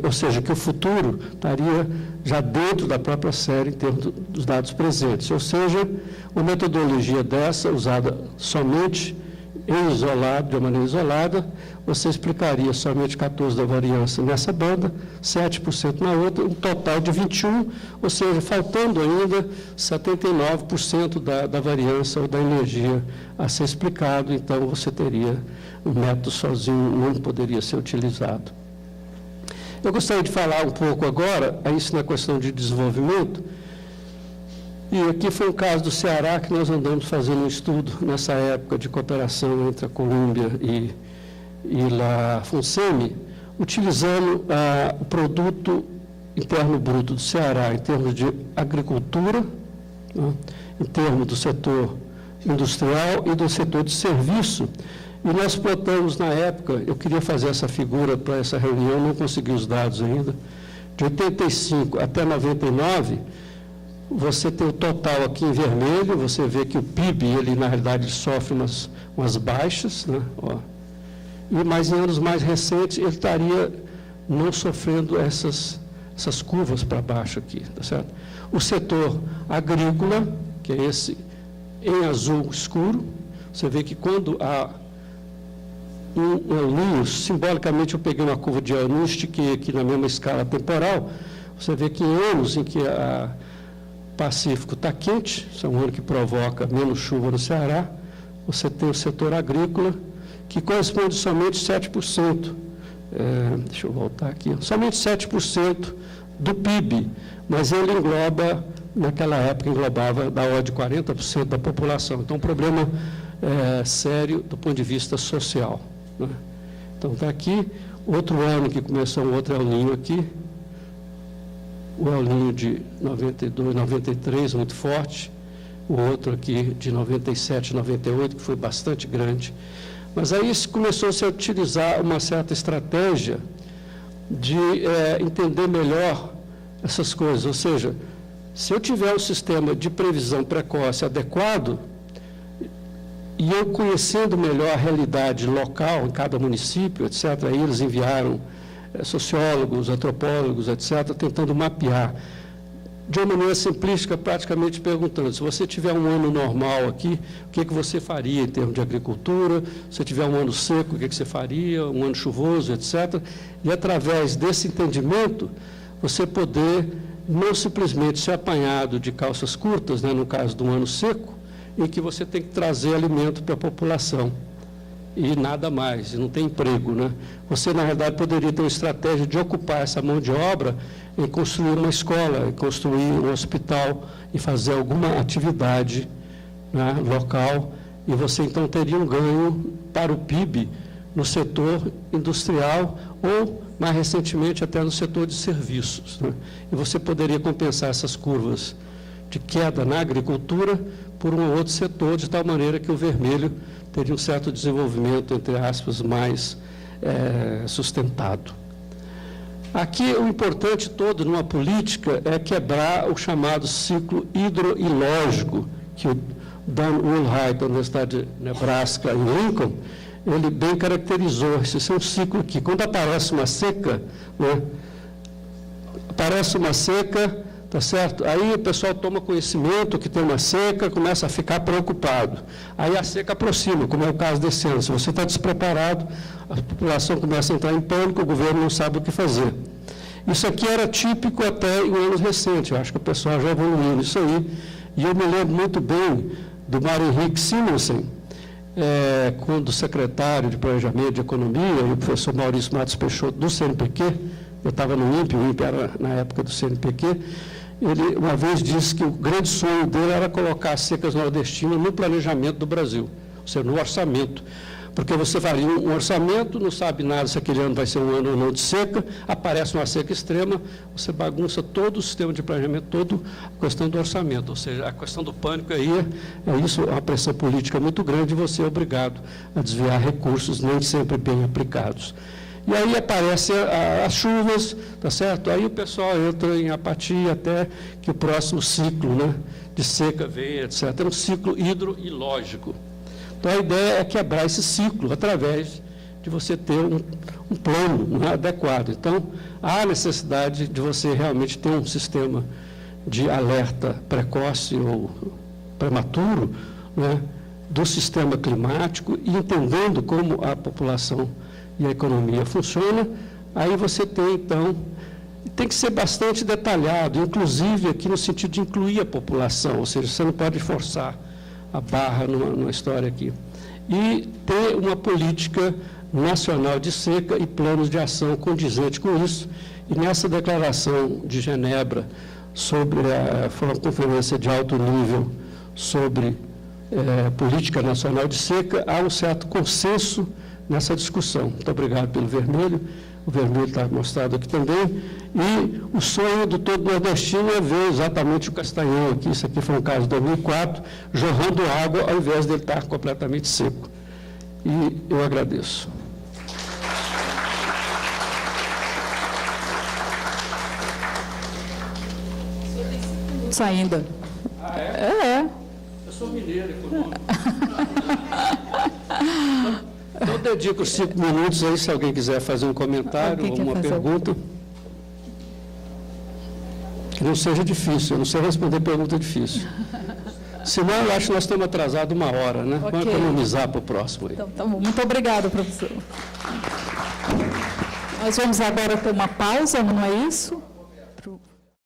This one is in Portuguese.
ou seja, que o futuro estaria já dentro da própria série em termos dos dados presentes. Ou seja, uma metodologia dessa, usada somente em isolado, de maneira isolada, você explicaria somente 14% da variância nessa banda, 7% na outra, um total de 21%, ou seja, faltando ainda 79% da variância ou da energia a ser explicado, então você teria um método sozinho, não poderia ser utilizado. Eu gostaria de falar um pouco agora, isso na questão de desenvolvimento, e aqui foi um caso do Ceará que nós andamos fazendo um estudo nessa época de cooperação entre a Colômbia e a FONSEMI, utilizando o produto interno bruto do Ceará em termos de agricultura, né, em termos do setor industrial e do setor de serviço. E nós plotamos na época, eu queria fazer essa figura para essa reunião, não consegui os dados ainda, de 85 até 99, você tem o total aqui em vermelho, você vê que o PIB, ele na realidade sofre umas baixas, né? Ó. Mas em anos mais recentes ele estaria não sofrendo essas curvas para baixo aqui, tá certo? O setor agrícola, que é esse em azul escuro, você vê que quando há aninhos, simbolicamente eu peguei uma curva de aninhos, estiquei aqui na mesma escala temporal, você vê que em anos em que Pacífico está quente, isso é um ano que provoca menos chuva no Ceará, você tem o setor agrícola, que corresponde somente 7%, deixa eu voltar aqui, somente 7% do PIB, mas ele engloba, naquela época, englobava da ordem de 40% da população. Então, um problema sério do ponto de vista social, né? Então, está aqui, outro ano que começou um outro El Niño aqui, o El Niño de 92, 93, muito forte, o outro aqui de 97, 98, que foi bastante grande. Mas aí começou-se a utilizar uma certa estratégia de entender melhor essas coisas. Ou seja, se eu tiver um sistema de previsão precoce adequado, e eu conhecendo melhor a realidade local em cada município, etc., aí eles enviaram sociólogos, antropólogos, etc., tentando mapear, de uma maneira simplística, praticamente perguntando, se você tiver um ano normal aqui, o que você faria em termos de agricultura? Se tiver um ano seco, o que você faria? Um ano chuvoso, etc. E, através desse entendimento, você poder não simplesmente ser apanhado de calças curtas, né, no caso de um ano seco, em que você tem que trazer alimento para a população. E nada mais, e não tem emprego, né? Você, na verdade, poderia ter uma estratégia de ocupar essa mão de obra em construir uma escola, em construir um hospital, e fazer alguma atividade, né, local, e você, então, teria um ganho para o PIB no setor industrial ou, mais recentemente, até no setor de serviços, né? E você poderia compensar essas curvas de queda na agricultura por um outro setor, de tal maneira que o vermelho teria um certo desenvolvimento, entre aspas, mais sustentado. Aqui, o importante todo numa política é quebrar o chamado ciclo hidroilógico, que o Dan Woolheit, da Universidade de Nebraska, em Lincoln, ele bem caracterizou. Esse é um ciclo que, quando aparece uma seca, né, aparece uma seca, tá certo? Aí o pessoal toma conhecimento que tem uma seca, começa a ficar preocupado. Aí a seca aproxima, como é o caso desse ano. Se você está despreparado, a população começa a entrar em pânico, o governo não sabe o que fazer. Isso aqui era típico até em anos recentes, eu acho que o pessoal já evoluiu nisso aí. E eu me lembro muito bem do Mário Henrique Simonsen, quando secretário de Planejamento de Economia, e o professor Maurício Matos Peixoto, do CNPq, eu estava no INPE, o INPE era na época do CNPq, ele uma vez disse que o grande sonho dele era colocar as secas nordestinas no planejamento do Brasil, ou seja, no orçamento. Porque você faria um orçamento, não sabe nada se aquele ano vai ser um ano ou não de seca, aparece uma seca extrema, você bagunça todo o sistema de planejamento, toda a questão do orçamento. Ou seja, a questão do pânico aí é isso, uma pressão política muito grande e você é obrigado a desviar recursos nem sempre bem aplicados. E aí aparecem as chuvas, tá certo? Aí o pessoal entra em apatia até que o próximo ciclo, né, de seca venha, etc. É um ciclo hidroilógico. Então, a ideia é quebrar esse ciclo através de você ter um plano, não é, adequado. Então, há necessidade de você realmente ter um sistema de alerta precoce ou prematuro, né, do sistema climático e entendendo como a população e a economia funcionam. Aí você tem, então, tem que ser bastante detalhado, inclusive aqui no sentido de incluir a população, ou seja, você não pode forçar a barra numa história aqui. E ter uma política nacional de seca e planos de ação condizente com isso. E nessa declaração de Genebra, foi uma conferência de alto nível sobre política nacional de seca, há um certo consenso nessa discussão. Muito obrigado pelo vermelho. O vermelho está mostrado aqui também. E o sonho do todo nordestino é ver exatamente o Castanhão aqui, isso aqui foi um caso de 2004, jorrando água ao invés dele estar completamente seco. E eu agradeço. Ainda. Ah, é? É. Eu sou mineiro, econômico. Então, eu dedico 5 minutos aí, se alguém quiser fazer um comentário ou uma pergunta. Que não seja difícil, eu não sei responder pergunta difícil. Senão, eu acho que nós estamos atrasados 1 hora, né? Okay. Vamos economizar para o próximo aí. Então, tá bom. Muito obrigada, professor. Nós vamos agora ter uma pausa, não é isso?